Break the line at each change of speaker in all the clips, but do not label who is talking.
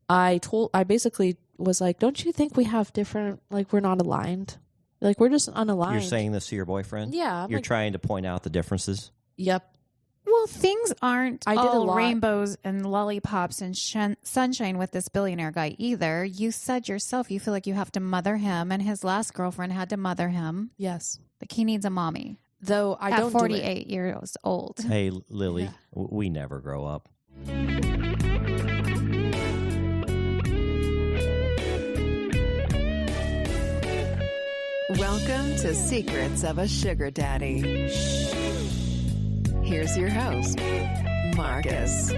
I basically was like, don't you think we have different, like, we're not aligned? Like, we're just unaligned.
You're saying this to your boyfriend?
Yeah.
You're trying to point out the differences?
Yep.
Well, things aren't all
lot.
rainbows and lollipops and sunshine with this billionaire guy either. You said yourself you feel like you have to mother him, and his last girlfriend had to mother him.
Yes.
Like, he needs a mommy.
Though I
at
don't
48 years old.
Hey, Lily, we never grow up.
Welcome to Secrets of a Sugar Daddy. Here's your host, Marcus.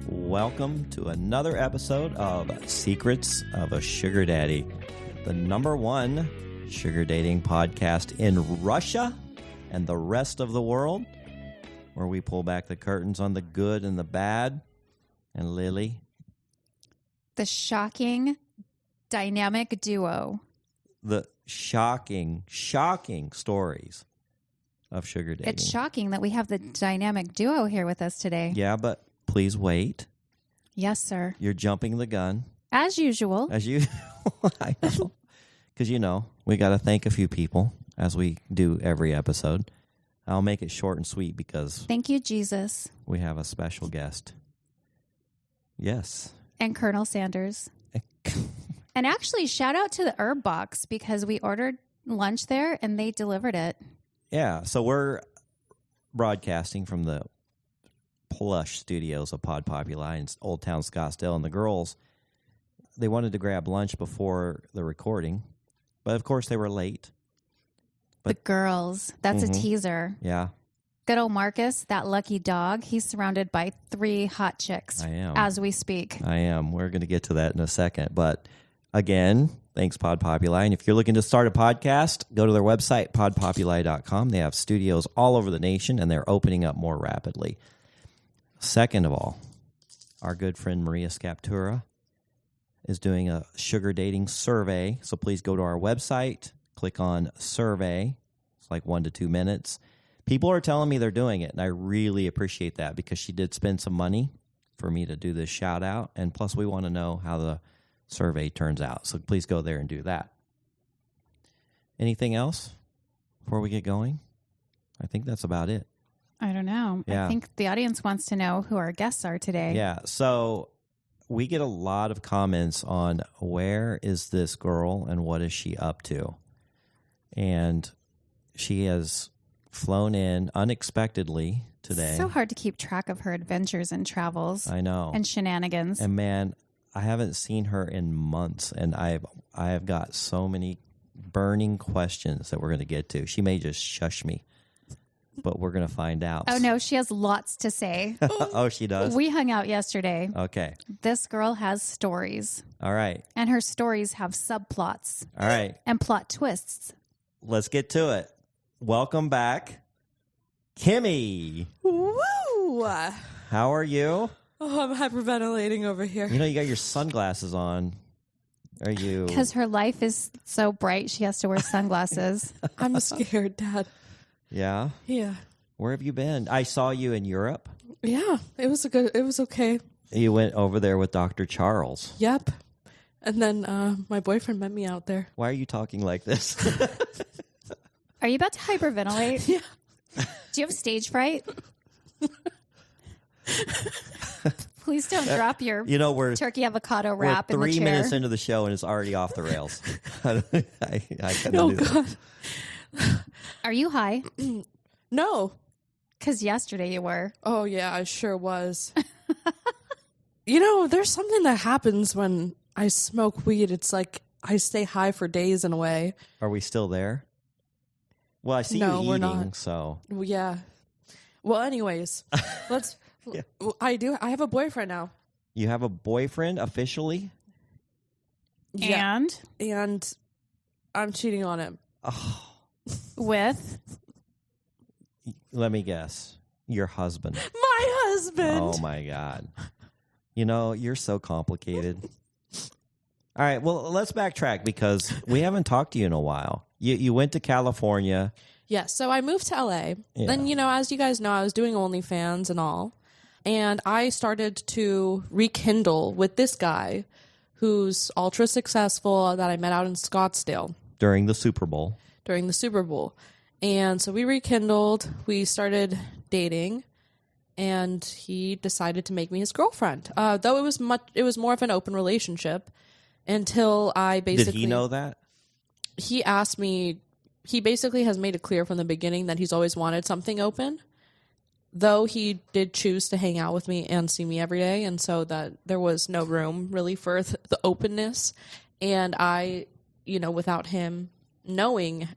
Welcome to another episode of Secrets of a Sugar Daddy, the #1 sugar dating podcast in Russia and the rest of the world, where we pull back the curtains on the good and the bad. And Lily,
The shocking dynamic duo.
the shocking stories of sugar dating.
It's shocking that we have the dynamic duo here with us today.
Yeah, but please wait.
Yes, sir.
You're jumping the gun.
As usual.
As you, I know. Because, we got to thank a few people, as we do every episode. I'll make it short and sweet because
Thank you, Jesus.
we have a special guest. Yes.
And Colonel Sanders. And actually, shout out to the Herb Box because we ordered lunch there and they delivered it.
Yeah, so we're broadcasting from the plush studios of Pod Populi in Old Town Scottsdale. And the girls, they wanted to grab lunch before the recording. But, of course, they were late.
The girls. That's a teaser.
Yeah.
Good old Marcus, that lucky dog. He's surrounded by 3 hot chicks
I am.
as we speak.
I am. We're going to get to that in a second. But again, thanks, Pod Populi. And if you're looking to start a podcast, go to their website, podpopuli.com. They have studios all over the nation, and they're opening up more rapidly. Second of all, our good friend Maria Scaptura is doing a sugar dating survey. So please go to our website, click on survey. It's like 1 to 2 minutes. People are telling me they're doing it, and I really appreciate that because she did spend some money for me to do this shout out. And plus, we want to know how the survey turns out. So please go there and do that. Anything else before we get going? I think that's about it.
I don't know.
Yeah.
I think the audience wants to know who our guests are today.
Yeah. So we get a lot of comments on where is this girl and what is she up to? And she has flown in unexpectedly today.
So hard to keep track of her adventures and travels.
I know.
And shenanigans.
And man, I haven't seen her in months, and I have got so many burning questions that we're going to get to. She may just shush me, but we're going to find out.
Oh, no, she has lots to say.
Oh, she does?
We hung out yesterday.
Okay.
This girl has stories.
All right.
And her stories have subplots.
All right.
And plot twists.
Let's get to it. Welcome back, Kimmy.
Woo!
How are you?
Oh, I'm hyperventilating over here.
You got your sunglasses on. Are you?
Because her life is so bright, she has to wear sunglasses.
I'm scared, Dad.
Yeah?
Yeah.
Where have you been? I saw you in Europe.
Yeah, it was okay.
You went over there with Dr. Charles.
Yep. And then my boyfriend met me out there.
Why are you talking like this?
Are you about to hyperventilate?
Yeah.
Do you have stage fright? Please don't drop your
we're
turkey avocado wrap in the chair.
3 minutes into the show and it's already off the rails. I couldn't
Oh,
do that.
God.
Are you high?
No.
Because yesterday you were.
Oh, yeah, I sure was. There's something that happens when I smoke weed. It's like I stay high for days in a way.
Are we still there? Well, I see
No,
you
we're
eating,
not.
so.
Well, yeah. Well, anyways, let's.
Yeah.
I have a boyfriend now.
You have a boyfriend officially?
Yeah.
And
And I'm cheating on him.
Oh,
with
let me guess. Your husband.
My husband.
Oh, my God. You're so complicated. All right, well, let's backtrack because we haven't talked to you in a while. You went to California.
Yeah, so I moved to LA.
Yeah.
And, as you guys know, I was doing OnlyFans and all. And I started to rekindle with this guy who's ultra successful that I met out in Scottsdale
During the Super Bowl.
And so we rekindled, we started dating, and he decided to make me his girlfriend. Though it was more of an open relationship until I basically...
Did he know that?
He asked me, he basically has made it clear from the beginning that he's always wanted something open, though he did choose to hang out with me and see me every day, and so that there was no room really for the openness. And I, without him knowing,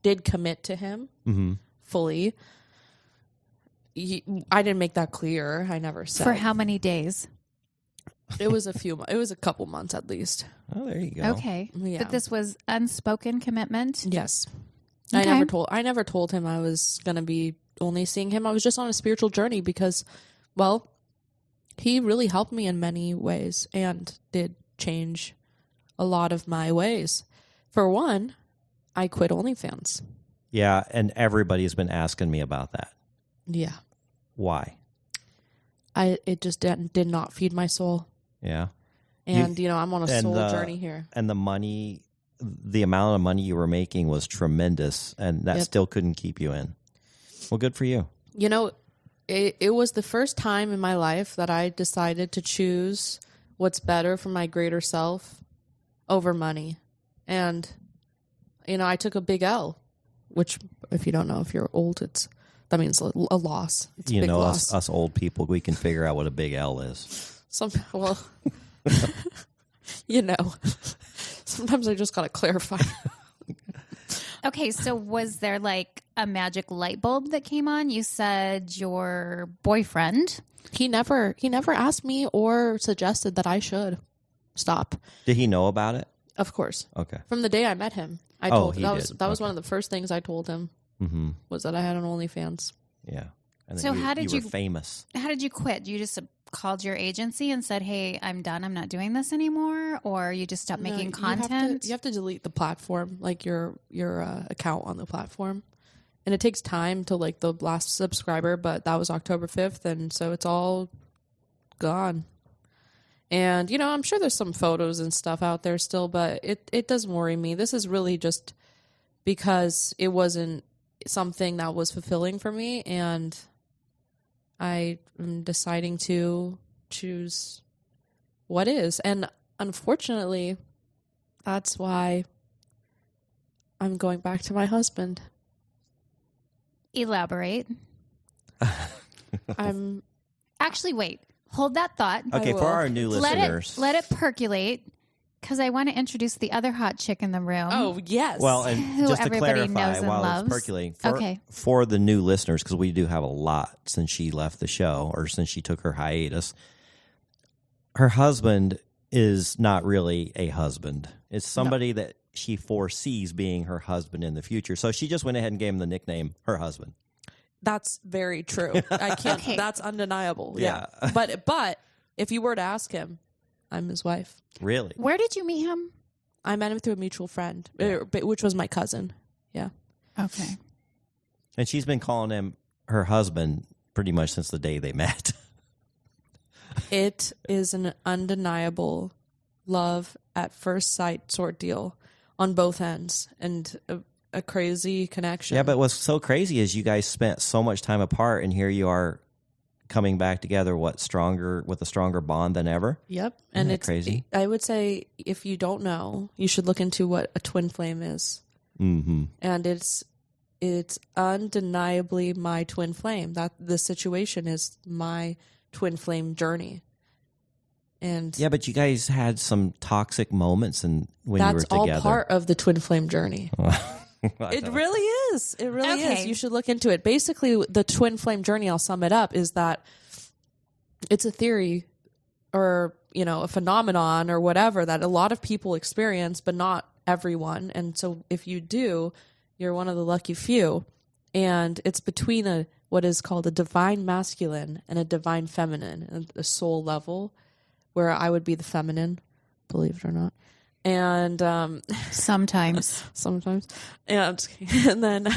did commit to him fully. I didn't make that clear. I never said.
For how many days?
It was a couple months at least.
Oh, there you go.
Okay.
Yeah.
But this was unspoken commitment?
Yes.
Okay.
I never told him I was going to be only seeing him. I was just on a spiritual journey because, well, he really helped me in many ways and did change a lot of my ways. For one, I quit OnlyFans.
Yeah, and everybody's been asking me about that.
Yeah.
Why?
It just did not feed my soul.
Yeah.
And, I'm on a soul journey here.
And the money, the amount of money you were making was tremendous, and that still couldn't keep you in. Well, good for you.
It was the first time in my life that I decided to choose what's better for my greater self over money. And, I took a big L, which, if you don't know, if you're old, that means a loss. It's a big loss.
Us old people, we can figure out what a big L is.
Sometimes I just got to clarify.
Okay, so was there like a magic light bulb that came on? You said your boyfriend.
He never asked me or suggested that I should stop.
Did he know about it?
Of course.
Okay.
From the day I met him, that was one of the first things I told him was that I had an OnlyFans.
Yeah. And
So how did you
were famous?
How did you quit? You just called your agency and said, "Hey, I'm done. I'm not doing this anymore," or you just stopped making content?
You have to delete the platform, like your account on the platform, and it takes time to like the last subscriber. But that was October 5th, and so it's all gone. And I'm sure there's some photos and stuff out there still, but it doesn't worry me. This is really just because it wasn't something that was fulfilling for me, and I am deciding to choose what is. And unfortunately, that's why I'm going back to my husband.
Elaborate. Actually, wait. Hold that thought.
Okay, for our new listeners.
Let it percolate, because I want to introduce the other hot chick in the room.
Oh, yes.
Well, and
Who
just to
everybody
clarify
knows and
while
loves.
it's percolating,
Okay.
for the new listeners, because we do have a lot since she left the show or since she took her hiatus, her husband is not really a husband. It's somebody that she foresees being her husband in the future. So she just went ahead and gave him the nickname, her husband.
That's very true. I can't.
Okay.
That's undeniable.
Yeah.
But if you were to ask him, I'm his wife.
Really?
Where did you meet him?
I met him through a mutual friend, which was my cousin. Yeah.
Okay.
And she's been calling him her husband pretty much since the day they met.
It is an undeniable love at first sight sort deal on both ends, and a crazy connection.
Yeah, but what's so crazy is you guys spent so much time apart, and here you are coming back together. With a stronger bond than ever.
Yep,
Isn't
and
that
it's
crazy.
I would say if you don't know, you should look into what a twin flame is.
Mm-hmm.
And it's undeniably my twin flame. That the situation is my twin flame journey. And
Yeah, but you guys had some toxic moments, and when you were
that's all
together,
part of the twin flame journey. It really is. It really is.
Okay.
You should look into it. Basically, the twin flame journey, I'll sum it up, is that it's a theory or, a phenomenon or whatever that a lot of people experience, but not everyone. And so if you do, you're one of the lucky few. And it's between what is called a divine masculine and a divine feminine, a soul level, where I would be the feminine, believe it or not. And
Sometimes.
sometimes, and then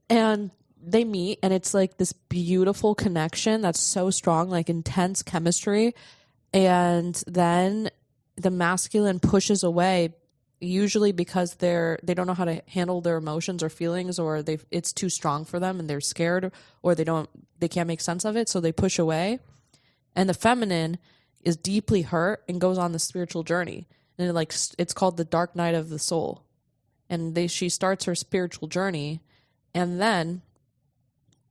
and they meet, and it's like this beautiful connection that's so strong, like intense chemistry. And then the masculine pushes away, usually because they don't know how to handle their emotions or feelings, or it's too strong for them and they're scared, or they can't make sense of it, so they push away. And the feminine is deeply hurt and goes on the spiritual journey, and it's called the dark night of the soul. And she starts her spiritual journey, and then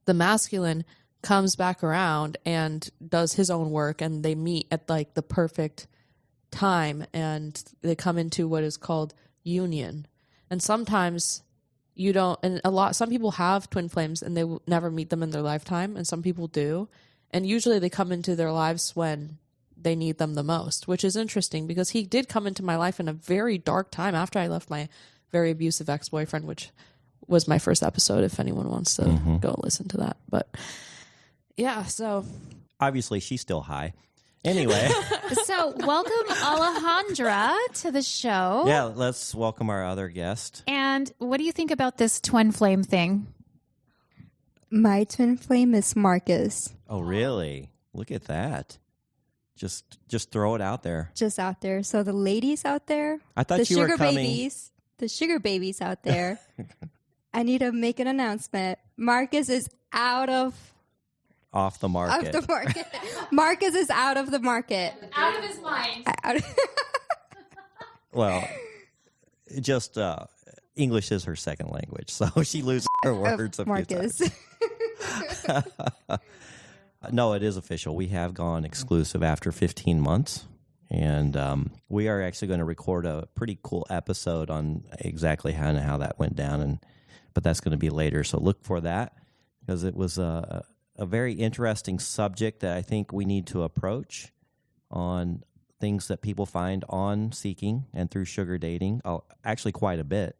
the masculine comes back around and does his own work, and they meet at like the perfect time, and they come into what is called union. And sometimes you don't, and some people have twin flames and they will never meet them in their lifetime, and some people do. And usually they come into their lives when they need them the most, which is interesting because he did come into my life in a very dark time after I left my very abusive ex-boyfriend, which was my first episode if anyone wants to go listen to that. But yeah, so
obviously she's still high. Anyway.
So welcome Alejandra to the show.
Yeah, let's welcome our other guest.
And what do you think about this twin flame thing?
My twin flame is Marcus.
Oh, really? Look at that. Just throw it out there.
Just out there. So the ladies out there,
I thought you were coming.
The sugar babies out there, I need to make an announcement. Marcus is
off the market.
Marcus is out of the market.
Out of his mind.
Well, just English is her second language, so she loses her words a few times. No, it is official. We have gone exclusive after 15 months, and we are actually going to record a pretty cool episode on exactly how that went down, but that's going to be later, so look for that, because it was a very interesting subject that I think we need to approach on things that people find on Seeking and through sugar dating, actually quite a bit.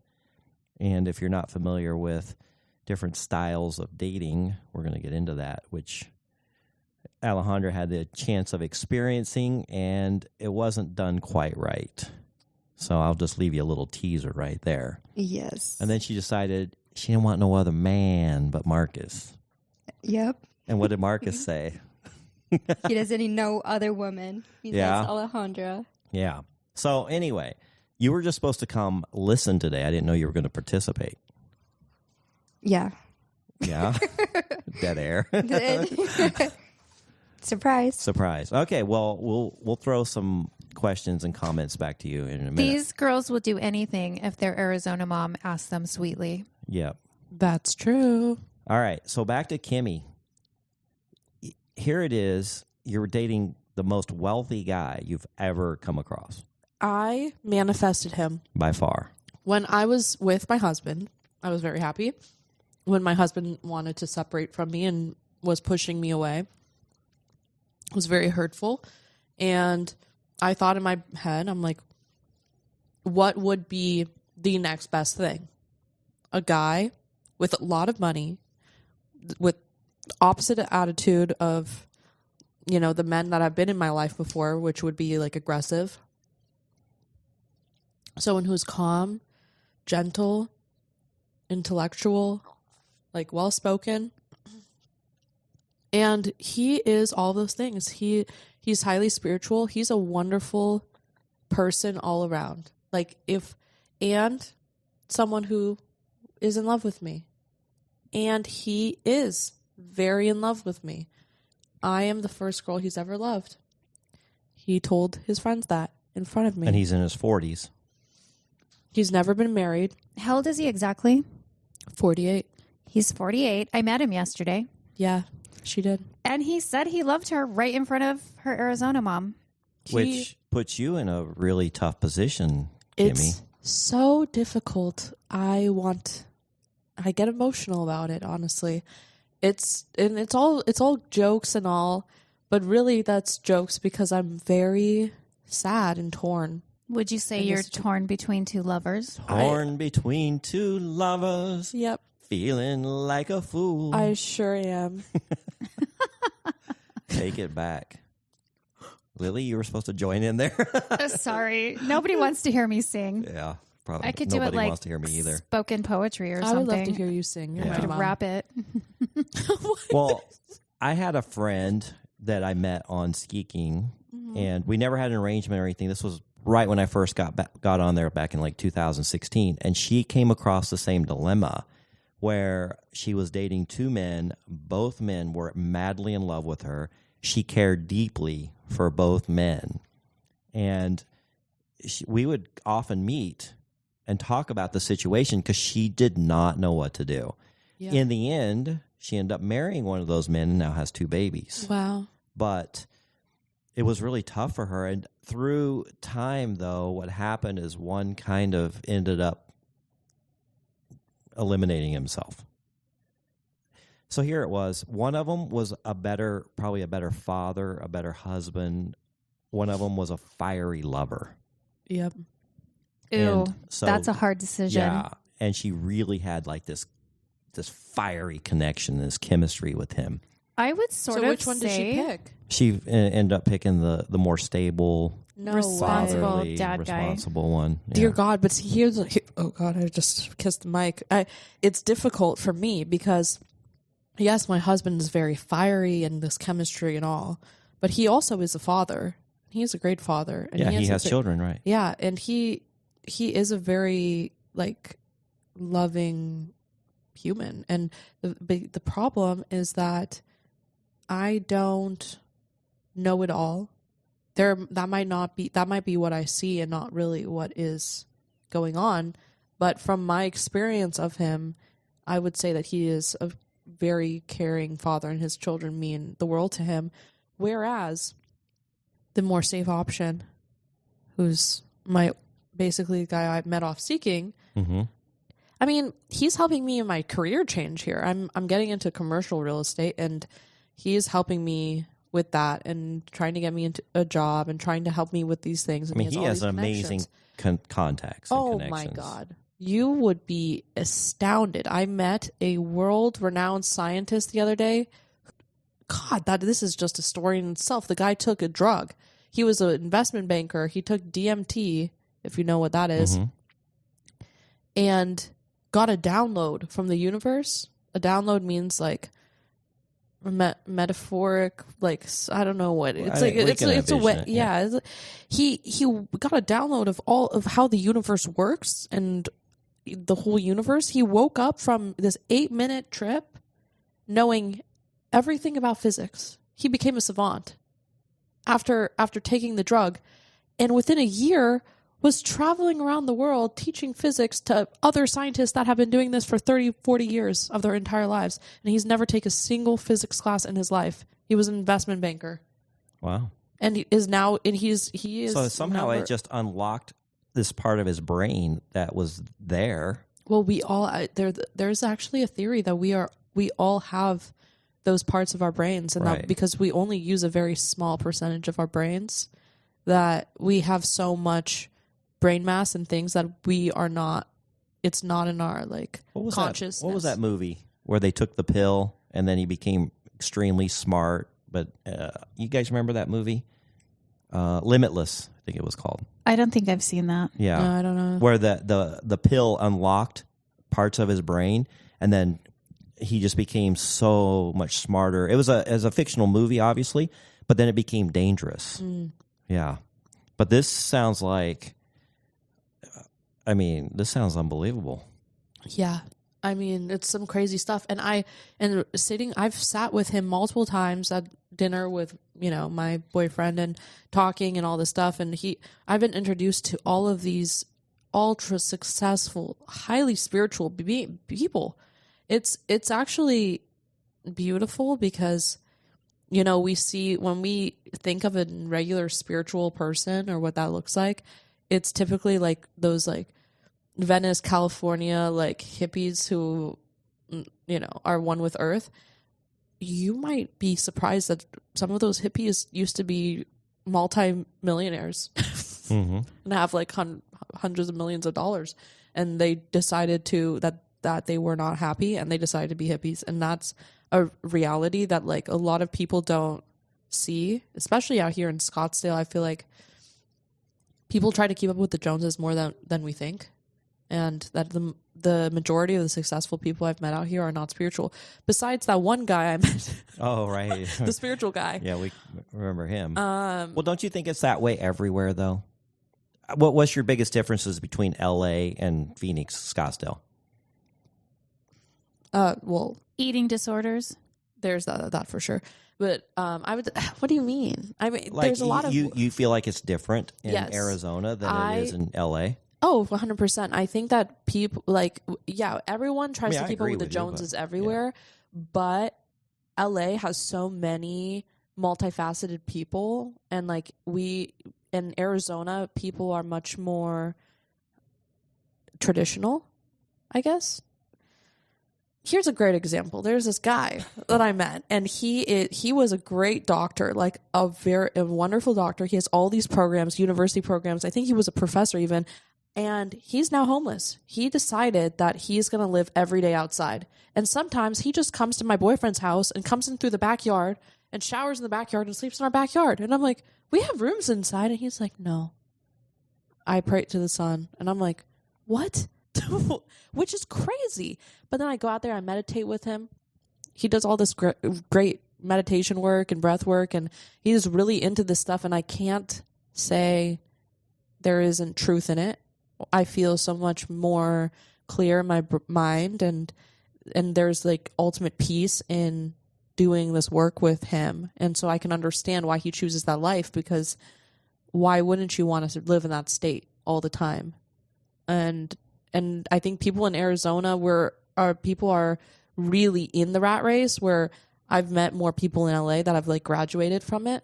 And if you're not familiar with different styles of dating, we're going to get into that, which Alejandra had the chance of experiencing, and it wasn't done quite right. So I'll just leave you a little teaser right there.
Yes.
And then she decided she didn't want no other man but Marcus.
Yep.
And what did Marcus say?
He doesn't need no other woman besides Alejandra.
Yeah. So anyway, you were just supposed to come listen today. I didn't know you were going to participate.
Yeah.
Yeah. Dead air.
Surprise.
Okay, well, we'll throw some questions and comments back to you in a minute.
These girls will do anything if their Arizona mom asks them sweetly.
Yep.
that's true.
All right, so back to Kimmy. Here it is. You're dating the most wealthy guy you've ever come across.
I manifested him.
By far.
When I was with my husband, I was very happy. When my husband wanted to separate from me and was pushing me away, it was very hurtful. And I thought in my head, I'm like, what would be the next best thing? A guy with a lot of money, with opposite attitude of, you know, the men that I've been in my life before, which would be like aggressive. Someone who's calm, gentle, intellectual, like well-spoken. And he is all those things. He's highly spiritual. He's a wonderful person all around. And someone who is in love with me. And he is very in love with me. I am the first girl he's ever loved. He told his friends that in front of me.
And he's in his 40s.
He's never been married.
How old is he exactly?
48.
He's 48. I met him yesterday.
Yeah, she did.
And he said he loved her right in front of her Arizona mom.
Which puts you in a really tough position, Kimmy.
It's so difficult. I get emotional about it, honestly. It's all jokes and all, but really that's jokes because I'm very sad and torn.
Would you say you're torn between two lovers?
Torn between two lovers.
Yep.
Feeling like a fool.
I sure am.
Take it back. Lily, you were supposed to join in there.
Sorry. Nobody wants to hear me sing.
Yeah. Probably
I could do it
nobody
like
wants to hear me either.
spoken poetry or
I
something.
would love to hear you sing. You're
Yeah.
my
I could
mom.
rap it.
Well, I had a friend that I met on Skiing, and we never had an arrangement or anything. This was right when I first got on there back in like 2016, and she came across the same dilemma where she was dating two men. Both men were madly in love with her. She cared deeply for both men, and we would often meet and talk about the situation because she did not know what to do.
Yeah.
In the end, she ended up marrying one of those men and now has two babies.
Wow.
But it was really tough for her. And through time, though, what happened is one kind of ended up eliminating himself. So here it was. One of them was probably a better father, a better husband. One of them was a fiery lover.
Yep.
Ew,
And so,
that's a hard decision.
Yeah, and she really had like this fiery connection, this chemistry with him.
I would sort
So
of
which one did she
say
pick?
She ended up picking the more stable,
No
Responsible
way.
fatherly,
dad guy.
responsible one. Yeah.
Dear God, but oh God, I just kissed the mic. It's difficult for me because, yes, my husband is very fiery and this chemistry and all, but he also is a father. He's a great father. And
he has children, right?
Yeah, and he is a very like loving human, and the problem is that I don't know it all. That might be what I see and not really what is going on. But from my experience of him, I would say that he is a very caring father, and his children mean the world to him. Whereas the more safe option, who's basically the guy I met off Seeking,
Mm-hmm.
I mean, he's helping me in my career change here. I'm getting into commercial real estate, and he's helping me with that and trying to get me into a job and trying to help me with these things.
I
And
mean, he
all
has
these
amazing contacts. And
Oh
connections.
my God. You would be astounded. I met a world-renowned scientist the other day. God, this is just a story in itself. The guy took a drug. He was an investment banker. He took DMT, if you know what that is, and got a download from the universe. A download means like metaphoric, like I don't know what it's like. It's a way. Yeah, he got a download of all of how the universe works and the whole universe. He woke up from this 8-minute trip knowing everything about physics. He became a savant after taking the drug, and within a year was traveling around the world teaching physics to other scientists that have been doing this for 30, 40 years of their entire lives. And he's never taken a single physics class in his life. He was an investment banker.
Wow.
And he is now, and he is.
So somehow it just unlocked this part of his brain that was there.
Well, we all, there's actually a theory that we all have those parts of our brains. And
Right.
that because we only use a very small percentage of our brains, that we have so much brain mass and things that we are not, it's not in our consciousness.
What was that movie where they took the pill and then he became extremely smart? But you guys remember that movie? Limitless, I think it was called.
I don't think I've seen that.
Yeah.
No, I don't know.
Where the pill unlocked parts of his brain and then he just became so much smarter. It was a fictional movie, obviously, but then it became dangerous. Yeah. But this sounds like, this sounds unbelievable.
Yeah. I mean, it's some crazy stuff. And I've sat with him multiple times at dinner with, my boyfriend and talking and all this stuff. And I've been introduced to all of these ultra successful, highly spiritual people. It's actually beautiful because, we see when we think of a regular spiritual person or what that looks like, it's typically like those like Venice, California, like hippies who, are one with earth. You might be surprised that some of those hippies used to be multi-millionaires and have like hundreds of millions of dollars. And they decided that they were not happy and they decided to be hippies. And that's a reality that like a lot of people don't see, especially out here in Scottsdale. I feel like people try to keep up with the Joneses more than we think. and that the majority of the successful people I've met out here are not spiritual. Besides that one guy I met,
Oh, right.
the spiritual guy.
Yeah, we remember him. Well, don't you think it's that way everywhere, though? What's your biggest differences between L.A. and Phoenix, Scottsdale?
Well,
Eating disorders.
there's that for sure. But I would. What do you mean? I mean,
Like,
there's a lot of.
you feel like it's different in
Yes.
Arizona than it is in L.A.?
Oh, 100%. I think that people everyone tries
I
to keep up
agree
with the
with you,
Joneses
but,
everywhere, but LA has so many multifaceted people, and like in Arizona, people are much more traditional, I guess. Here's a great example. There's this guy that I met, and he was a great doctor, like a wonderful doctor. He has all these programs, university programs. I think he was a professor even, and he's now homeless. He decided that he's going to live every day outside, and sometimes he just comes to my boyfriend's house and comes in through the backyard and showers in the backyard and sleeps in our backyard. And I'm like, we have rooms inside, and he's like, no, I pray to the sun. And I'm like, what? Which is crazy. But then I go out there, I meditate with him. He does all this great meditation work and breath work, and he's really into this stuff, and I can't say there isn't truth in it. I feel so much more clear in my mind, and there's like ultimate peace in doing this work with him. And so I can understand why he chooses that life, because why wouldn't you want to live in that state all the time? And I think people in Arizona people are really in the rat race, where I've met more people in LA that have like graduated from it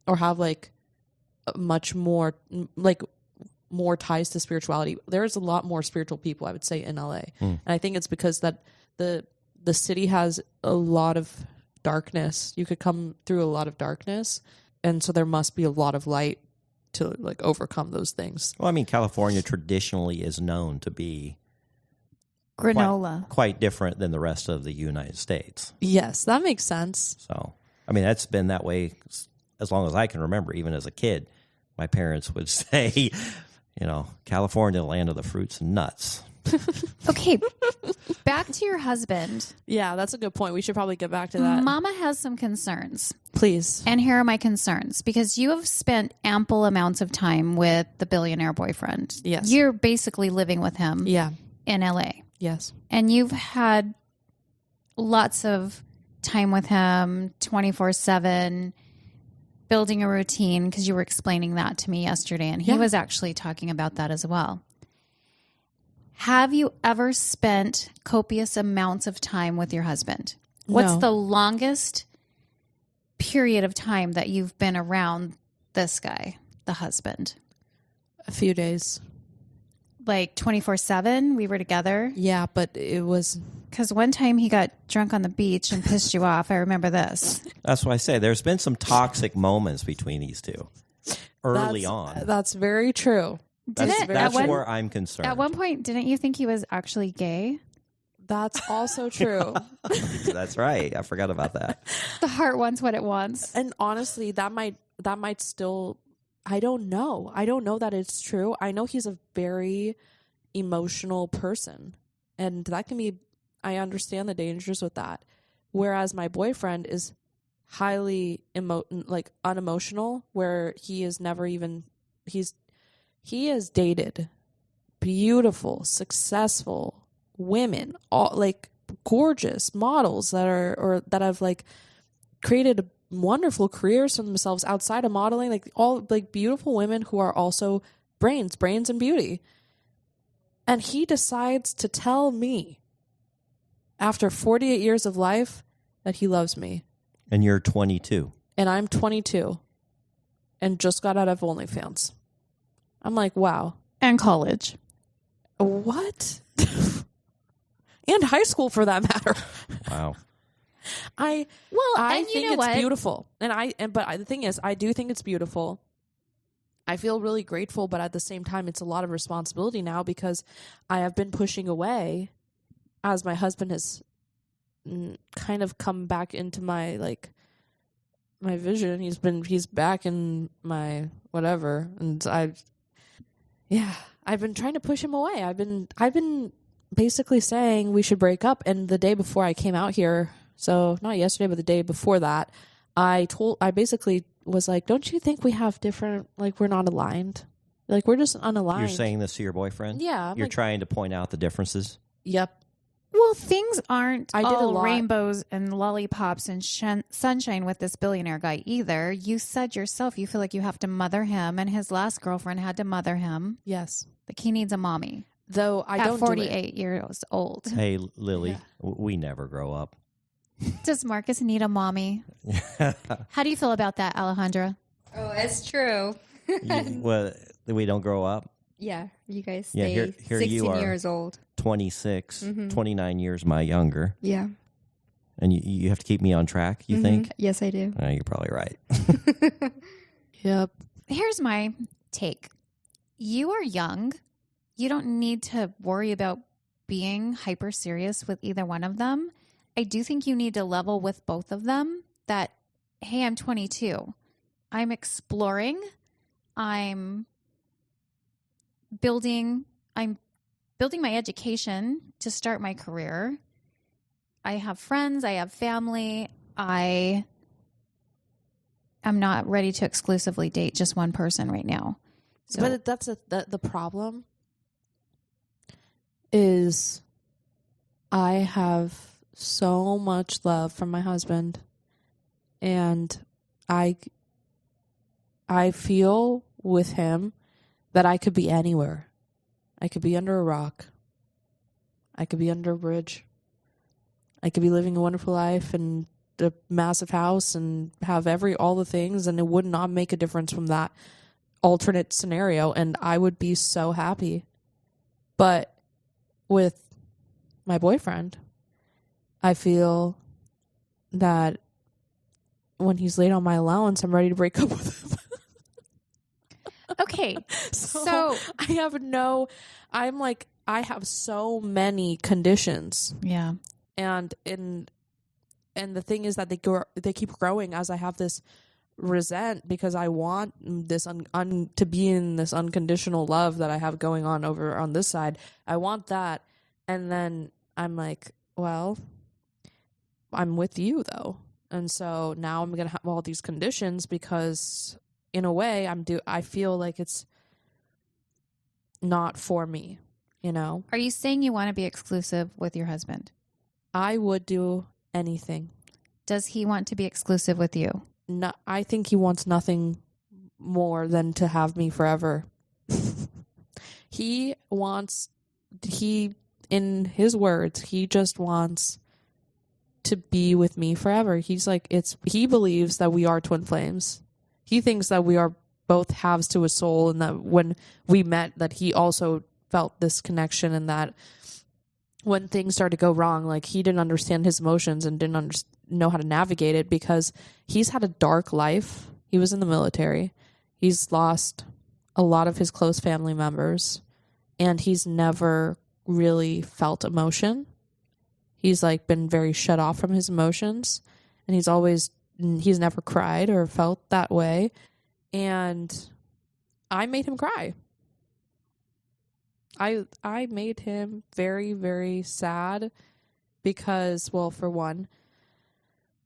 or have like much more like more ties to spirituality. There's a lot more spiritual people, I would say, in LA. And I think it's because that the city has a lot of darkness. You could come through a lot of darkness, and so there must be a lot of light to like overcome those things.
Well, I mean, California traditionally is known to be
Granola.
quite different than the rest of the United States.
Yes, that makes sense.
So, I mean, that's been that way as long as I can remember. Even as a kid, my parents would say, California, land of the fruits and nuts.
Okay, back to your husband.
Yeah, that's a good point. We should probably get back to that.
Mama has some concerns.
Please.
And here are my concerns, because you have spent ample amounts of time with the billionaire boyfriend.
Yes.
You're basically living with him
Yeah.
in LA.
Yes.
And you've had lots of time with him 24/7, building a routine, because you were explaining that to me yesterday, and he was actually talking about that as well. Have you ever spent copious amounts of time with your husband? What's
No.
the longest period of time that you've been around this guy, the husband?
A few days.
Like 24/7? We were together?
Yeah, but it was...
Because one time he got drunk on the beach and pissed you off. I remember this.
That's why I say there's been some toxic moments between these two early
That's-
on.
That's very true.
That's where I'm concerned.
At one point, didn't you think he was actually gay?
That's also true.
That's right. I forgot about that.
The heart wants what it wants.
And honestly, that might still... I don't know. I don't know that it's true. I know he's a very emotional person, and that can be... I understand the dangers with that. Whereas my boyfriend is highly unemotional, where he is never even... He has dated beautiful, successful women, all like gorgeous models that have like created wonderful careers for themselves outside of modeling, like all like beautiful women who are also brains and beauty. And he decides to tell me after 48 years of life that he loves me.
And you're 22.
And I'm 22 and just got out of OnlyFans. I'm like, wow.
And college.
What? And high school, for that matter.
Wow.
I
and you
think
know
it's
what?
beautiful, but the thing is, I do think it's beautiful. I feel really grateful, but at the same time, it's a lot of responsibility now, because I have been pushing away as my husband has kind of come back into my my vision. He's back in my whatever, and I I've been trying to push him away. I've been basically saying we should break up. And the day before I came out here, so not yesterday, but the day before that, I basically was like, don't you think we have different, like, we're not aligned? Like, we're just unaligned.
You're saying this to your boyfriend?
Yeah.
You're trying to point out the differences?
Yep.
Well, things aren't
I did a
all
lot.
rainbows and lollipops and sunshine with this billionaire guy either. You said yourself you feel like you have to mother him, and his last girlfriend had to mother him.
Yes.
Like he needs a mommy.
Though I don't
at 48 years old.
Hey, Lily, we never grow up.
Does Marcus need a mommy? How do you feel about that, Alejandra?
Oh, it's true.
Well, we don't grow up.
Yeah, you guys
Yeah,
stay
here
16
you are.
years old.
26, 29 years my younger.
Yeah.
And you have to keep me on track, you think?
Yes, I do.
You're probably right.
Yep.
Here's my take. You are young. You don't need to worry about being hyper serious with either one of them. I do think you need to level with both of them that, hey, I'm 22. I'm exploring. I'm building my education to start my career. I have friends. I have family. I am not ready to exclusively date just one person right now. So,
But that's the problem is I have so much love from my husband, and I feel with him that I could be anywhere. I could be under a rock. I could be under a bridge. I could be living a wonderful life and a massive house and have all the things, and it would not make a difference from that alternate scenario, and I would be so happy. But with my boyfriend, I feel that when he's late on my allowance, I'm ready to break up with him.
okay.
So I have so many conditions,
Yeah.
and the thing is that they keep growing as I have this resent, because I want this to be in this unconditional love that I have going on over on this side. I want that, and then I'm like, well, I'm with you though, and so now I'm gonna have all these conditions because in a way I feel like it's not for me, you know.
Are you saying you want to be exclusive with your husband?
I would do anything.
Does he want to be exclusive with you?
No, I think he wants nothing more than to have me forever. In his words, he just wants to be with me forever. He's like, he believes that we are twin flames. He thinks that we are both halves to a soul, and that when we met, that he also felt this connection, and that when things started to go wrong, like, he didn't understand his emotions and didn't know how to navigate it, because he's had a dark life. He was in the military. He's lost a lot of his close family members, and he's never really felt emotion. He's like been very shut off from his emotions, and he's never cried or felt that way. And I made him cry. I made him very, very sad because, well, for one,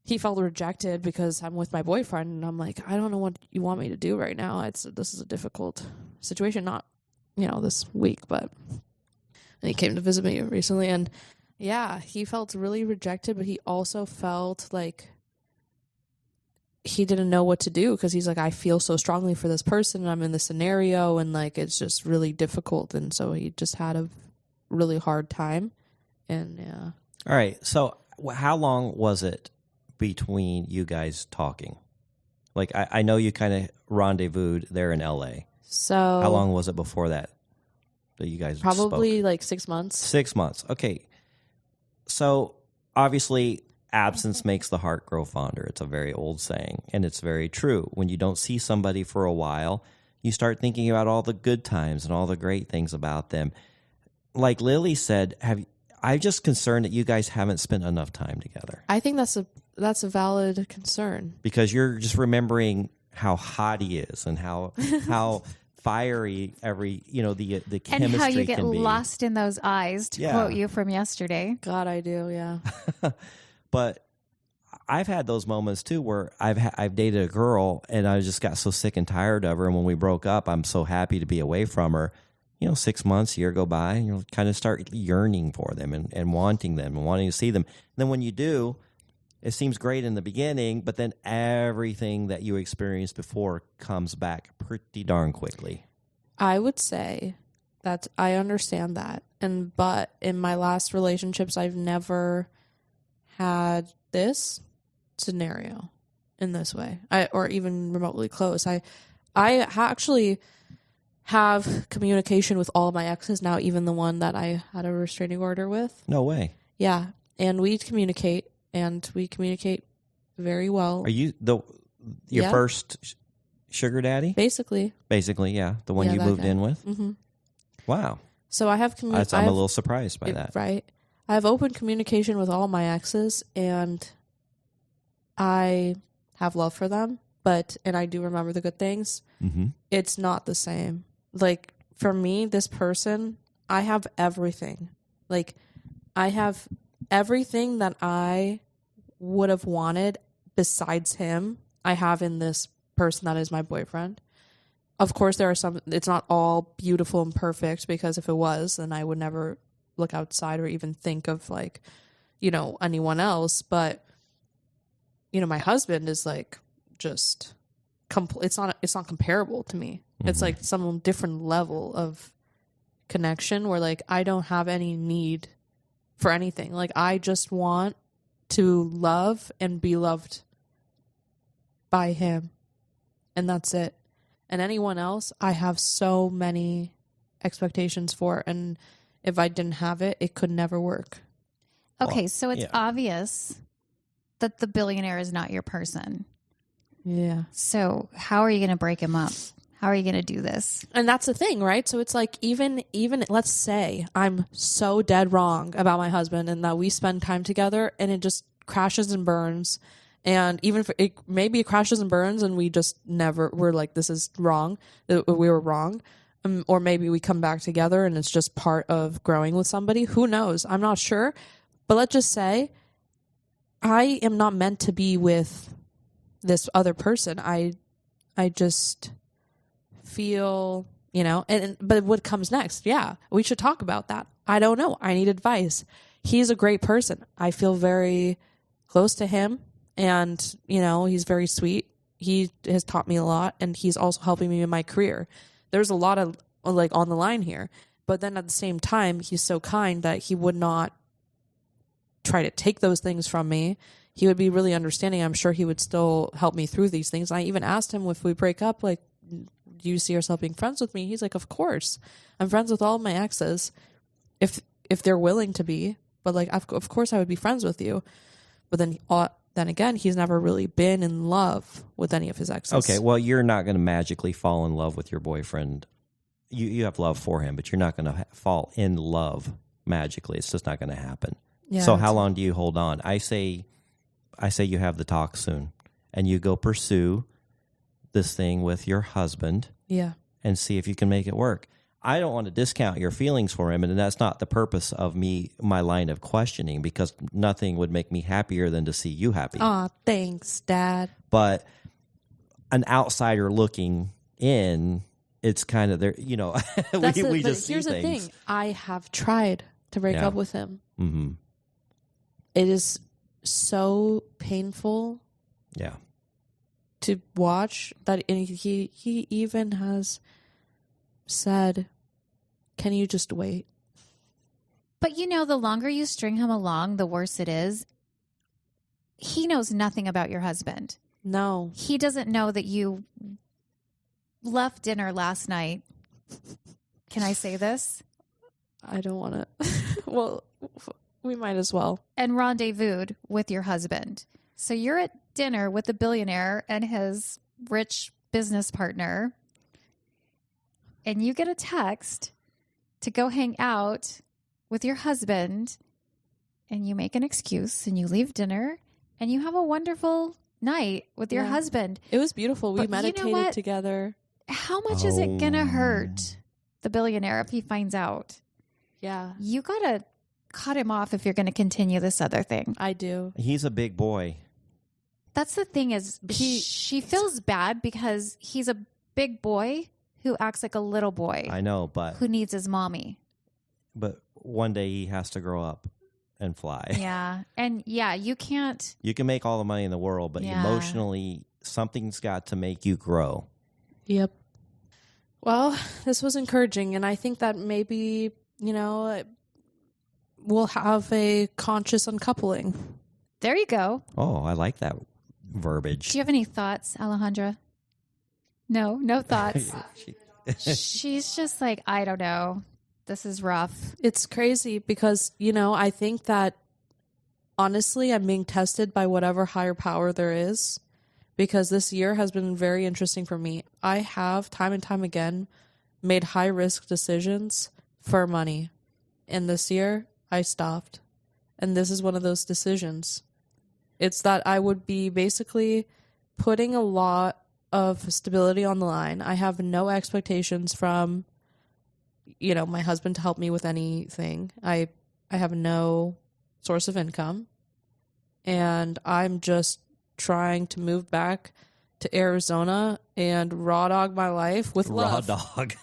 he felt rejected because I'm with my boyfriend, and I'm like, I don't know what you want me to do right now. This is a difficult situation, not, this week, but and he came to visit me recently, and yeah, he felt really rejected, but he also felt like he didn't know what to do, because he's like, I feel so strongly for this person, and I'm in this scenario, and like, it's just really difficult. And so he just had a really hard time. And yeah.
All right. So how long was it between you guys talking? Like, I know you kind of rendezvoused there in LA.
So
how long was it before that you guys
probably
spoke?
Like 6 months.
6 months. Okay. So obviously, absence makes the heart grow fonder. It's a very old saying, and it's very true. When you don't see somebody for a while, you start thinking about all the good times and all the great things about them. Like Lily said, I'm just concerned that you guys haven't spent enough time together.
I think that's a valid concern.
Because you're just remembering how hot he is and how fiery the chemistry
And how you get
can be.
lost in those eyes, to quote you from yesterday.
God, I do. Yeah.
But I've had those moments too where I've dated a girl and I just got so sick and tired of her. And when we broke up, I'm so happy to be away from her. 6 months, a year go by, and you'll kind of start yearning for them and wanting them and wanting to see them. And then when you do, it seems great in the beginning, but then everything that you experienced before comes back pretty darn quickly.
I would say that I understand that. But in my last relationships, I've never had this scenario in this way, or even remotely close. I actually have communication with all of my exes now, even the one that I had a restraining order with.
No way.
Yeah, and we communicate very well.
Are you your first sugar daddy?
Basically,
yeah, the one you moved
guy.
in with.
Mm-hmm.
Wow,
so I have.
I'm a little surprised by that.
Right, I have open communication with all my exes, and I have love for them. And I do remember the good things.
Mm-hmm.
It's not the same. Like, for me, this person, I have everything. Like, I have everything that I would have wanted besides him, I have in this person that is my boyfriend. Of course, there are some, it's not all beautiful and perfect, because if it was, then I would never look outside or even think of, like, anyone else. But, my husband is like, just it's not comparable to me. Mm-hmm. It's like some different level of connection where, like, I don't have any need for anything. Like, I just want to love and be loved by him, and that's it. And anyone else, I have so many expectations for, and if I didn't have it, it could never work.
Okay, so it's obvious that the billionaire is not your person.
Yeah.
So how are you going to break him up? How are you going to do this?
And that's the thing, right? So it's like, even let's say I'm so dead wrong about my husband and that we spend time together and it just crashes and burns. And even if maybe it crashes and burns and we're like, this is wrong, we were wrong. Or maybe we come back together and it's just part of growing with somebody. Who knows? I'm not sure. But let's just say I am not meant to be with this other person. I just feel, but what comes next? Yeah, we should talk about that. I don't know. I need advice. He's a great person. I feel very close to him, and, he's very sweet. He has taught me a lot, and he's also helping me in my career. There's a lot of, like, on the line here, but then at the same time, he's so kind that he would not try to take those things from me. He would be really understanding. I'm sure he would still help me through these things. I even asked him, if we break up, like, do you see yourself being friends with me? He's like, of course. I'm friends with all of my exes if they're willing to be. But, like, of course I would be friends with you. But then again, he's never really been in love with any of his exes.
Okay, well, you're not going to magically fall in love with your boyfriend. You have love for him, but you're not going to fall in love magically. It's just not going to happen. Yeah, so how long do you hold on? I say you have the talk soon, and you go pursue this thing with your husband.
Yeah.
And see if you can make it work. I don't want to discount your feelings for him, and that's not the purpose of my line of questioning, because nothing would make me happier than to see you happy.
Aw, thanks, Dad.
But an outsider looking in, it's kind of there, we just see
here's the
things.
thing. I have tried to break up with him.
Mm-hmm.
It is so painful.
Yeah.
To watch that, and he even has said, "Can you just wait?"
But the longer you string him along, the worse it is. He knows nothing about your husband.
No.
He doesn't know that you left dinner last night. Can I say this?
I don't want to. Well, we might as well.
And rendezvoused with your husband. So you're at dinner with the billionaire and his rich business partner, and you get a text to go hang out with your husband, and you make an excuse and you leave dinner and you have a wonderful night with your husband.
It was beautiful. We
But
meditated together.
how much is it going to hurt the billionaire if he finds out?
Yeah,
You got to cut him off if you're going to continue this other thing.
I do.
He's a big boy.
That's the thing is she feels bad because he's a big boy who acts like a little boy.
I know, but
who needs his mommy.
But one day he has to grow up and fly.
Yeah. And yeah, you can't.
You can make all the money in the world, but emotionally, something's got to make you grow.
Yep. Well, this was encouraging, and I think that maybe, we'll have a conscious uncoupling.
There you go.
Oh, I like that verbiage.
Do you have any thoughts, Alejandra? No thoughts. She's just like, I don't know. This is rough.
It's crazy because, I think that honestly, I'm being tested by whatever higher power there is, because this year has been very interesting for me. I have time and time again made high risk decisions for money. And this year I stopped. And this is one of those decisions. It's that I would be basically putting a lot of stability on the line. I have no expectations from my husband to help me with anything. I have no source of income, and I'm just trying to move back to Arizona and raw dog my life with love.
Raw dog.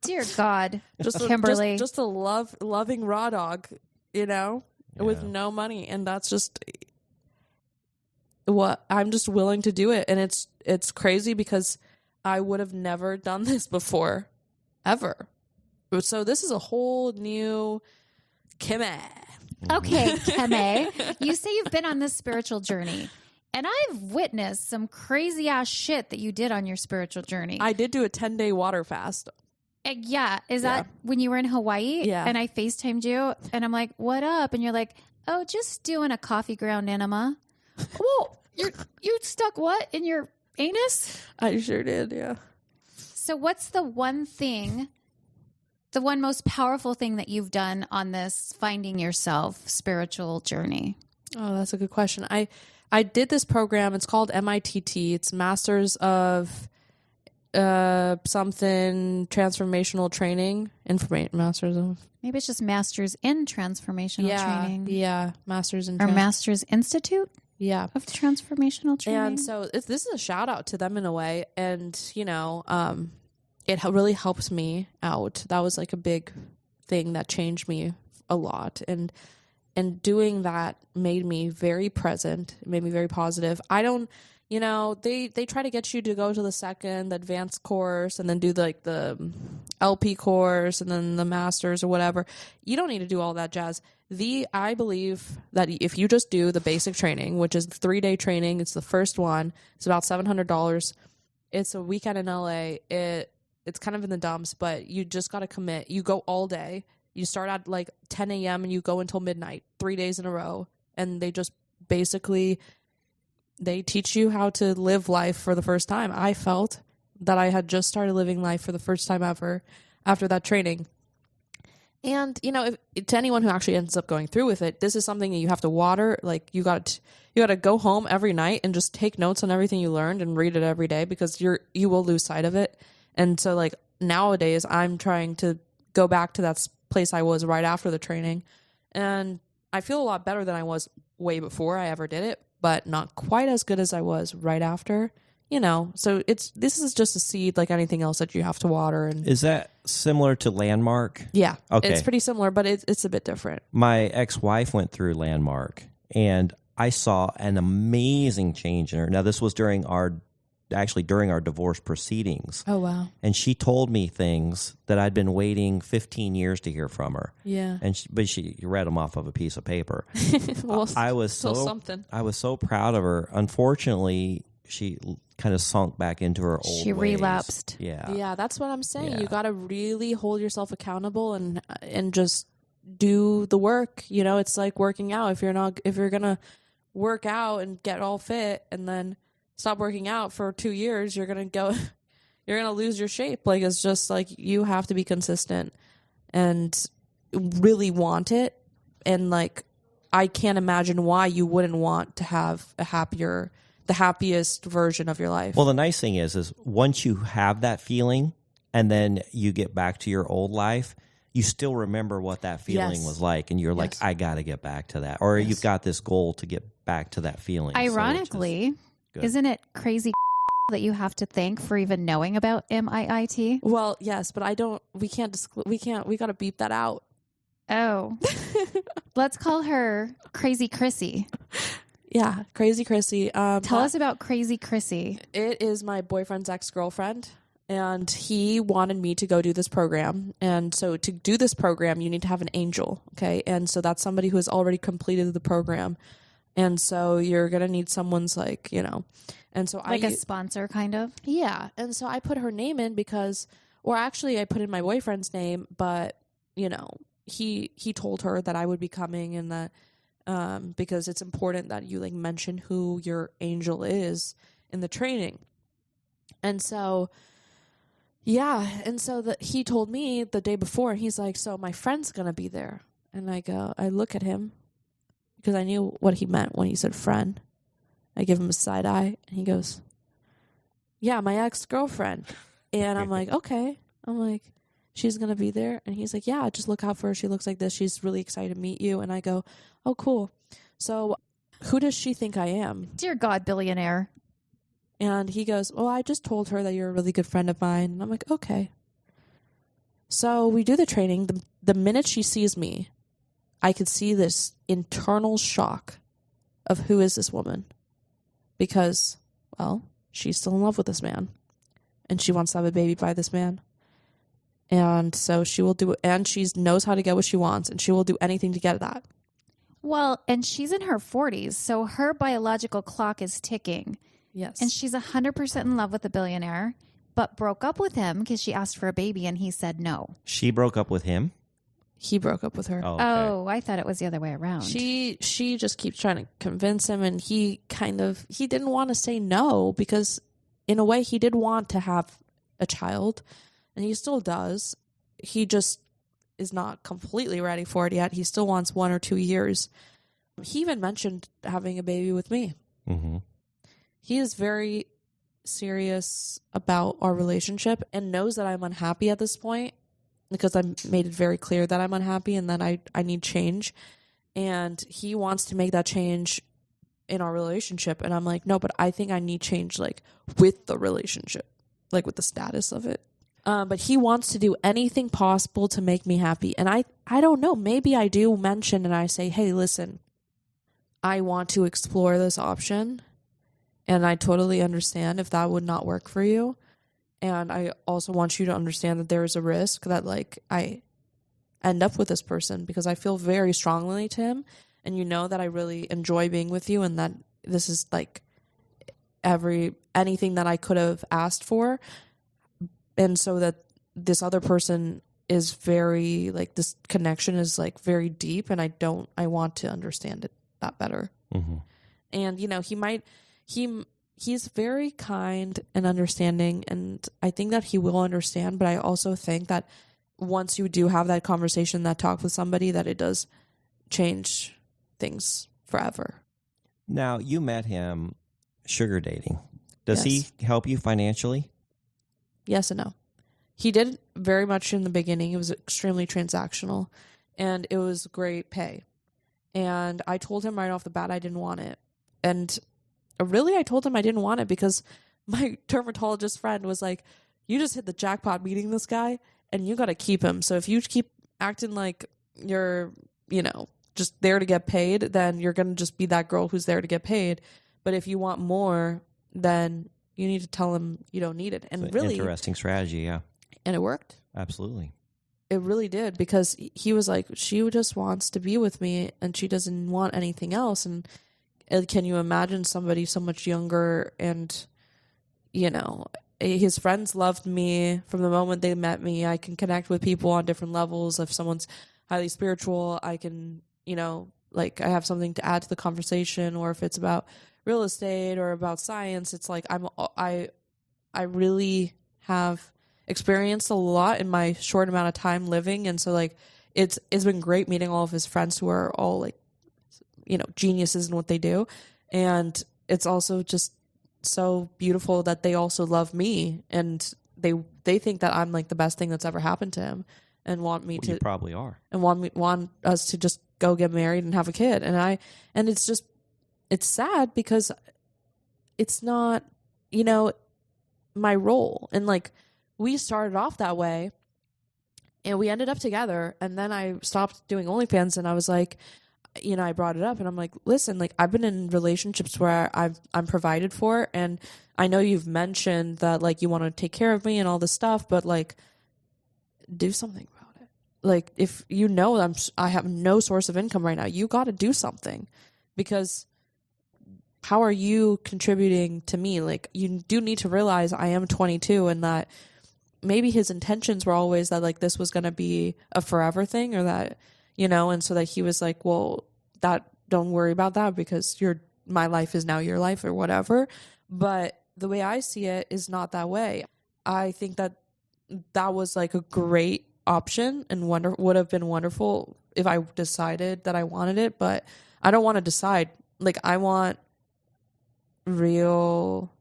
Dear God,
just
Kimberly.
just a loving raw dog, with no money, and that's just what I'm just willing to do it. And it's crazy because I would have never done this before, ever. So this is a whole new Kimmy.
Okay, Keme, you say you've been on this spiritual journey, and I've witnessed some crazy ass shit that you did on your spiritual journey.
I did do a 10-day water fast.
Yeah. Is that when you were in Hawaii?
Yeah.
And I FaceTimed you, and I'm like, what up? And you're like, oh, just doing a coffee ground enema. Well, you stuck what in your anus?
I sure did, yeah.
So what's the one most powerful thing that you've done on this finding yourself spiritual journey?
Oh, that's a good question. I did this program. It's called MITT. It's Masters of something transformational training. Masters of.
Maybe it's just Masters in Transformational Training.
Yeah, Masters in
Or Masters Institute
Yeah.
of Transformational Training.
And so this is a shout out to them in a way. And, it really helped me out. That was like a big thing that changed me a lot. And doing that made me very present. It made me very positive. I don't, they try to get you to go to the second, the advanced course, and then do the LP course and then the masters or whatever. You don't need to do all that jazz. I believe that if you just do the basic training, which is 3-day training, it's the first one. It's about $700. It's a weekend in LA. It's kind of in the dumps, but you just got to commit. You go all day. You start at 10 a.m. and you go until midnight, 3 days in a row. And they just basically, they teach you how to live life for the first time. I felt that I had just started living life for the first time ever after that training. And, to anyone who actually ends up going through with it, this is something that you have to water. You got to go home every night and just take notes on everything you learned and read it every day, because you will lose sight of it. And so nowadays I'm trying to go back to that place I was right after the training. And I feel a lot better than I was way before I ever did it, but not quite as good as I was right after, so this is just a seed like anything else that you have to water. And
Is that similar to Landmark?
yeah,
Okay.
It's pretty similar, but it's a bit different.
My ex-wife went through Landmark, and I saw an amazing change in her. Now, this was during our divorce proceedings.
Oh, wow.
And she told me things that I'd been waiting 15 years to hear from her.
Yeah.
And she read them off of a piece of paper.
Well,
I was
still something.
I was so proud of her. Unfortunately, she kind of sunk back into her old
She
ways.
relapsed.
Yeah.
Yeah, that's what I'm saying.
Yeah.
You got to really hold yourself accountable and just do the work. It's like working out. If you're going to work out and get all fit and then stop working out for 2 years, you're going to lose your shape. It's just you have to be consistent and really want it. And I can't imagine why you wouldn't want to have a happier the happiest version of your life.
Well, the nice thing is once you have that feeling and then you get back to your old life, you still remember what that feeling was like. And you're like, I got to get back to that. Or you've got this goal to get back to that feeling.
Ironically, isn't it crazy that you have to thank for even knowing about MIIT?
Well, yes, but we got to beep that out.
Oh, let's call her Crazy Chrissy.
Yeah, Crazy Chrissy.
Tell us about Crazy Chrissy.
It is my boyfriend's ex-girlfriend, and he wanted me to go do this program. And so to do this program, you need to have an angel, okay? And so that's somebody who has already completed the program. And so you're going to need someone's like, and so
a sponsor kind of?
Yeah. And so I put her name in I put in my boyfriend's name, but, he told her that I would be coming and that because it's important that you mention who your angel is in the training. And so, he told me the day before, he's like, so my friend's going to be there. And I look at him because I knew what he meant when he said friend. I give him a side eye and he goes, yeah, my ex-girlfriend. And I'm like, okay. I'm like, she's going to be there. And he's like, yeah, just look out for her. She looks like this. She's really excited to meet you. And I go, oh, cool. So who does she think I am?
Dear God, billionaire.
And he goes, well, I just told her that you're a really good friend of mine. And I'm like, okay. So we do the training. The minute she sees me, I could see this internal shock of who is this woman? Because, well, she's still in love with this man. And she wants to have a baby by this man. And so she will do it. And she knows how to get what she wants. And she will do anything to get that.
Well, and she's in her 40s. So her biological clock is ticking.
Yes.
And she's 100% in love with the billionaire, but broke up with him because she asked for a baby and he said no.
She broke up with him?
He broke up with her.
Oh, okay.
Oh, I thought it was the other way around.
She just keeps trying to convince him, and he didn't want to say no because in a way he did want to have a child, and he still does. He just is not completely ready for it yet. He still wants 1 or 2 years. He even mentioned having a baby with me.
Mm-hmm.
He is very serious about our relationship and knows that I'm unhappy at this point because I made it very clear that I'm unhappy and that I need change. And he wants to make that change in our relationship. And I'm like, no, but I think I need change with the relationship, with the status of it. But he wants to do anything possible to make me happy. And I don't know, maybe I do mention and I say, hey, listen, I want to explore this option. And I totally understand if that would not work for you. And I also want you to understand that there is a risk that I end up with this person because I feel very strongly to him. And that I really enjoy being with you and that this is anything that I could have asked for. And so that this other person is very this connection is very deep and I want to understand it that better.
Mm-hmm.
And he's very kind and understanding, and I think that he will understand, but I also think that once you do have that conversation, that talk with somebody, that it does change things forever.
Now, you met him sugar dating. Does
Yes.
he help you financially?
Yes and no. He did very much in the beginning. It was extremely transactional, and it was great pay. And I told him right off the bat I didn't want it. And really, I told him I didn't want it because my dermatologist friend was like, you just hit the jackpot meeting this guy, and you got to keep him. So if you keep acting like you're, just there to get paid, then you're going to just be that girl who's there to get paid. But if you want more, then you need to tell him you don't need it. And
It's an
really,
interesting strategy, yeah.
and it worked.
Absolutely.
It really did, because he was like, she just wants to be with me and she doesn't want anything else. And can you imagine somebody so much younger? And, his friends loved me from the moment they met me. I can connect with people on different levels. If someone's highly spiritual, I can, I have something to add to the conversation. Or if it's about real estate or about science, it's like I really have experienced a lot in my short amount of time living. And so it's been great meeting all of his friends who are all geniuses in what they do. And it's also just so beautiful that they also love me, and they think that I'm like the best thing that's ever happened to him, and want me to
You probably are.
and want us to just go get married and have a kid. And it's just, it's sad because it's not, you know, my role. And like, we started off that way and we ended up together, and then I stopped doing OnlyFans, and I was like, you know, I brought it up and I'm like, listen, like, I've been in relationships where I'm provided for, and I know you've mentioned that like you want to take care of me and all this stuff, but like, do something about it. Like, if you know I have no source of income right now, you got to do something, because how are you contributing to me? Like, you do need to realize I am 22, and that maybe his intentions were always that like this was going to be a forever thing, or that, you know, and so that he was like, well, that, don't worry about that, because my life is now your life, or whatever. But the way I see it is not that way. I think that was like a great option, and would have been wonderful if I decided that I wanted it, but I don't want to decide. Like, I want real,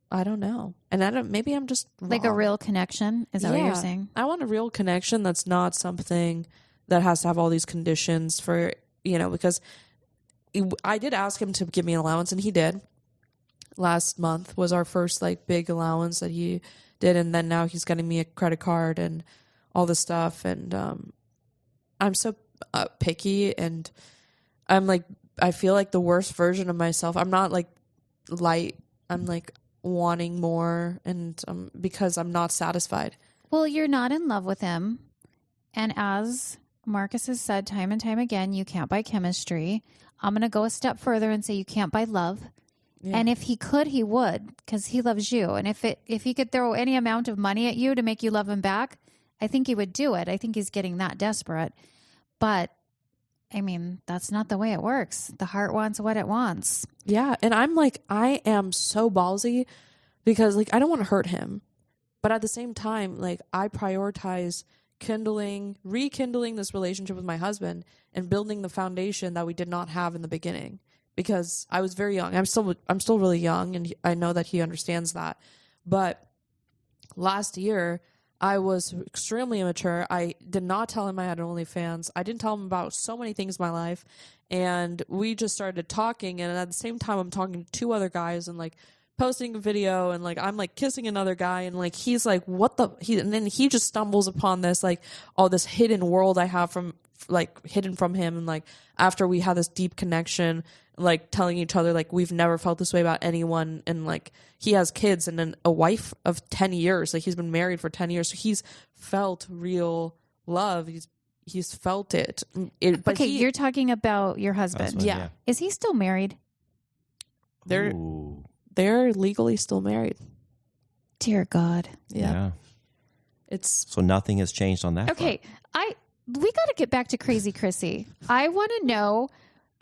I don't know. And maybe I'm just wrong.
Like a real connection? Is that what you're saying?
I want a real connection that's not something that has to have all these conditions for, you know, because I did ask him to give me an allowance, and he did. Last month was our first like big allowance that he did, and then now he's getting me a credit card and all this stuff, and I'm so picky, and I'm like, I feel like the worst version of myself. I'm not like light. I'm like wanting more, and because I'm not satisfied.
Well, you're not in love with him. And as Marcus has said time and time again, you can't buy chemistry. I'm going to go a step further and say you can't buy love. Yeah. And if he could, he would, because he loves you. And if he could throw any amount of money at you to make you love him back, I think he would do it. I think he's getting that desperate. But I mean, that's not the way it works. The heart wants what it wants.
Yeah. And I'm like, I am so ballsy because like, I don't want to hurt him. But at the same time, like, I prioritize rekindling this relationship with my husband and building the foundation that we did not have in the beginning, because I was very young. I'm still really young, and I know that he understands that. But last year, I was extremely immature. I did not tell him I had OnlyFans. I didn't tell him about so many things in my life. And we just started talking. And at the same time, I'm talking to two other guys and like posting a video, and like I'm like kissing another guy, and like he's like, what the, and then he just stumbles upon this like all this hidden world I have hidden from him. And like after we had this deep connection, like telling each other like we've never felt this way about anyone, and like he has kids and then a wife of 10 years, like he's been married for 10 years, so he's felt real love. He's felt it. But
okay, you're talking about your husband.
Yeah.
Is he still married?
They're legally still married.
Dear God.
Yeah.
It's
so nothing has changed on that.
Okay, we got to get back to Crazy Chrissy. I want to know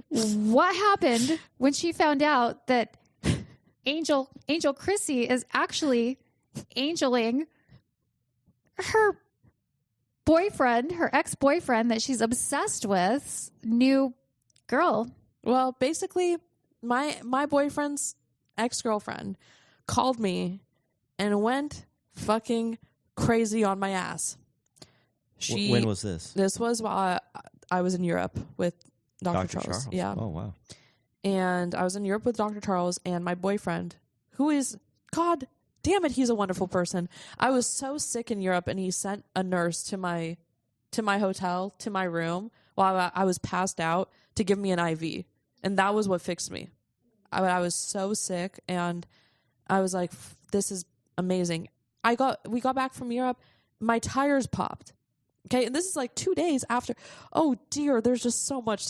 what happened when she found out that Angel Chrissy is actually angeling her boyfriend, her ex-boyfriend that she's obsessed with, new girl.
Well, basically, my boyfriend's ex-girlfriend called me and went fucking crazy on my ass.
When was this?
This was while I was in Europe with Dr. Charles. Yeah.
Oh, wow.
And I was in Europe with Dr. Charles, and my boyfriend, who is, God damn it, he's a wonderful person. I was so sick in Europe, and he sent a nurse to my hotel, to my room, while I was passed out, to give me an IV. And that was what fixed me. I was so sick, and I was like, this is amazing. We got back from Europe, my tires popped. Okay, and this is like 2 days after. Oh dear, there's just so much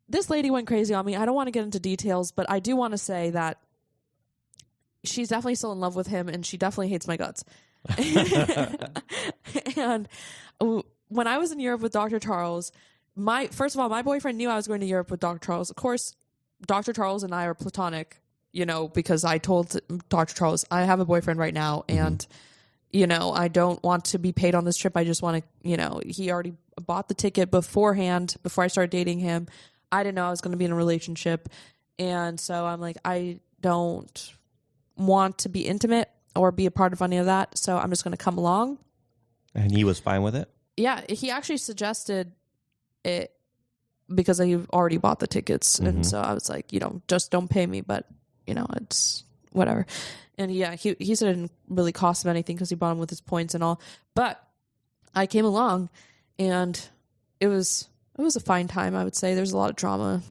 this lady went crazy on me. I don't want to get into details, but I do want to say that she's definitely still in love with him, and she definitely hates my guts. And when I was in Europe with Dr. Charles, first of all, my boyfriend knew I was going to Europe with Dr. Charles. Of course, Dr. Charles and I are platonic, you know, because I told Dr. Charles, I have a boyfriend right now, and you know, I don't want to be paid on this trip. I just want to, you know, he already bought the ticket beforehand, before I started dating him. I didn't know I was going to be in a relationship. And so I'm like, I don't want to be intimate or be a part of any of that. So I'm just going to come along.
And he was fine with it?
Yeah. He actually suggested it because I already bought the tickets. And so I was like, just don't pay me, but it's whatever. And yeah, he said it didn't really cost him anything because he bought him with his points and all. But I came along and it was a fine time, I would say. There's a lot of drama.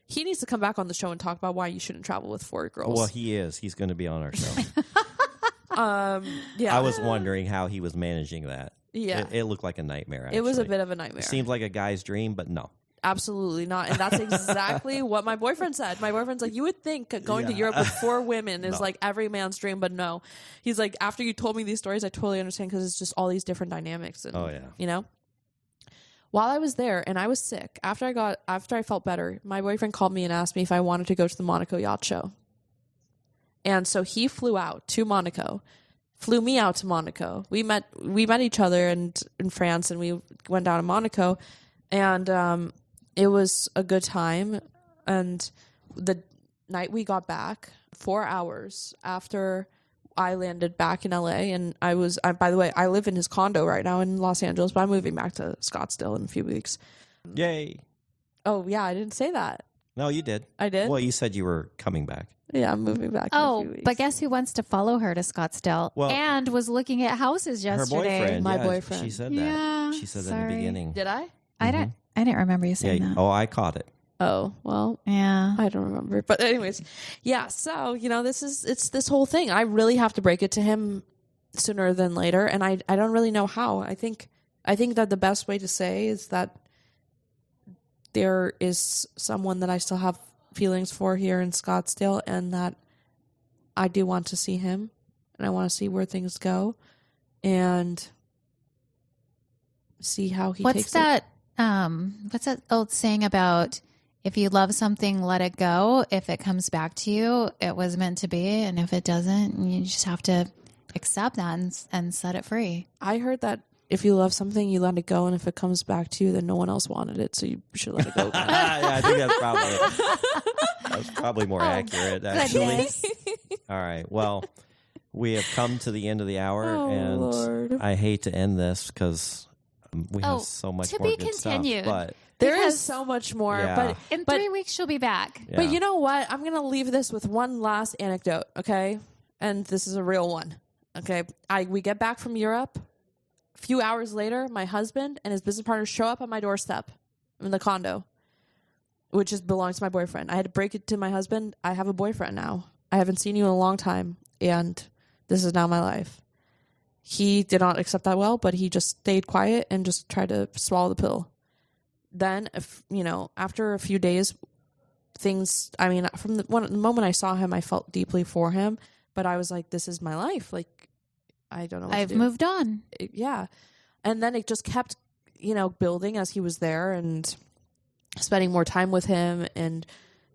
He needs to come back on the show and talk about why you shouldn't travel with 4 girls.
Well, he is. He's going to be on our show.
Yeah.
I was wondering how he was managing that.
Yeah.
It looked like a nightmare, actually.
It was a bit of a nightmare.
Seemed like a guy's dream, but no.
Absolutely not. And that's exactly what my boyfriend said. My boyfriend's like, you would think going to Europe with 4 women is like every man's dream, but no. He's like, after you told me these stories, I totally understand because it's just all these different dynamics. And, While I was there and I was sick, after I felt better, my boyfriend called me and asked me if I wanted to go to the Monaco Yacht Show. And so he flew out to Monaco, flew me out to Monaco. We met each other in France and we went down to Monaco, and it was a good time. And the night we got back, 4 hours after I landed back in LA, and by the way, I live in his condo right now in Los Angeles, but I'm moving back to Scottsdale in a few weeks.
Yay.
Oh, yeah, I didn't say that.
No, you did.
I did?
Well, you said you were coming back.
Yeah, I'm moving back in a few weeks.
But guess who wants to follow her to Scottsdale and was looking at houses yesterday?
Her boyfriend.
My boyfriend.
She said that.
Yeah,
She said that in the beginning.
Did I?
I didn't remember you saying that.
Oh, I caught it.
Oh, well,
Yeah.
I don't remember. But anyways, yeah, so, it's this whole thing. I really have to break it to him sooner than later, and I don't really know how. I think that the best way to say is that there is someone that I still have feelings for here in Scottsdale, and that I do want to see him, and I want to see where things go and see how he takes it.
What's that old saying about if you love something, let it go. If it comes back to you, it was meant to be. And if it doesn't, you just have to accept that and set it free.
I heard that if you love something, you let it go. And if it comes back to you, then no one else wanted it. So you should let it go.
Yeah, I think that's probably more accurate, actually. All right. Well, we have come to the end of the hour, and
Lord.
I hate to end this because we have so much
to
more
be
good
continued.
stuff. But
There is so much more.
Yeah.
But
In 3 weeks, she'll be back.
yeah.
But you know what? I'm going to leave this with one last anecdote, okay? And this is a real one, okay? We get back from Europe. A few hours later, my husband and his business partner show up on my doorstep in the condo, which belongs to my boyfriend. I had to break it to my husband. I have a boyfriend now. I haven't seen you in a long time, and this is now my life. He did not accept that well, but he just stayed quiet and just tried to swallow the pill. Then, after a few days, from the moment I saw him, I felt deeply for him, but I was like, this is my life. Like, I don't know what
I've
to do.
moved on.
Yeah. And then it just kept, building as he was there, and spending more time with him and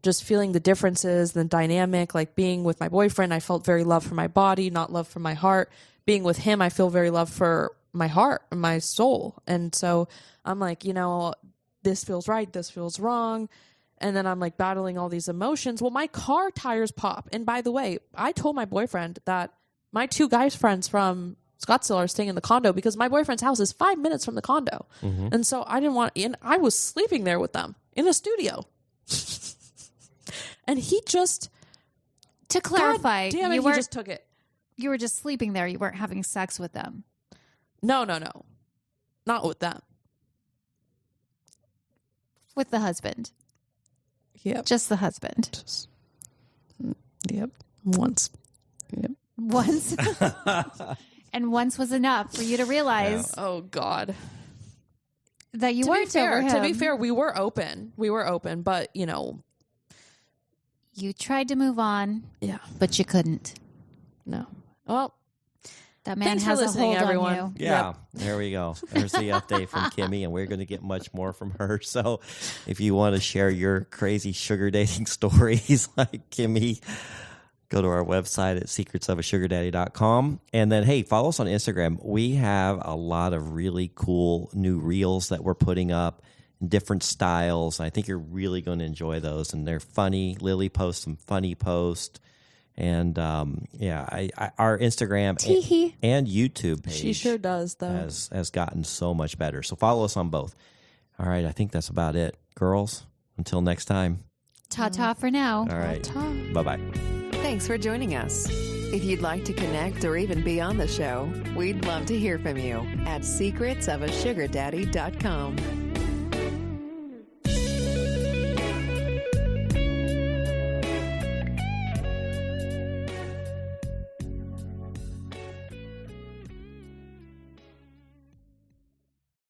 just feeling the differences, the dynamic, like being with my boyfriend, I felt very love for my body, not love for my heart. Being with him, I feel very love for my heart and my soul. And so I'm like, this feels right, this feels wrong. And then I'm like battling all these emotions. Well, my car tires pop. And by the way, I told my boyfriend that my 2 guys friends from Scottsdale are staying in the condo because my boyfriend's house is 5 minutes from the condo. Mm-hmm. And so I didn't want, and I was sleeping there with them in a studio. And he just,
To clarify,
God damn it,
you
he
weren't
just took it.
you were just sleeping there. You weren't having sex with them.
No. Not with them.
With the husband.
Yep.
Just the husband.
Yep. Once. Yep.
Once. And once was enough for you to realize
Oh, God.
that you
To be
weren't
fair,
over him.
we were open. But,
You tried to move on,
yeah.
but you couldn't.
No. Well,
That man
Thanks for
has a
listening,
hold
everyone.
on you.
Yeah, there we go. There's the update from Kimmy, and we're going to get much more from her. So if you want to share your crazy sugar dating stories like Kimmy, go to our website at secretsofasugardaddy.com. And then, hey, follow us on Instagram. We have a lot of really cool new reels that we're putting up different styles. I think you're really going to enjoy those, and they're funny. Lily posts some funny posts, and our Instagram and YouTube page.
She sure does, though.
Has gotten so much better. So follow us on both. All right, I think that's about it, girls. Until next time.
Ta-ta for now.
All right,
Ta-ta.
bye-bye.
Thanks for joining us. If you'd like to connect or even be on the show, we'd love to hear from you at secretsofasugardaddy.com.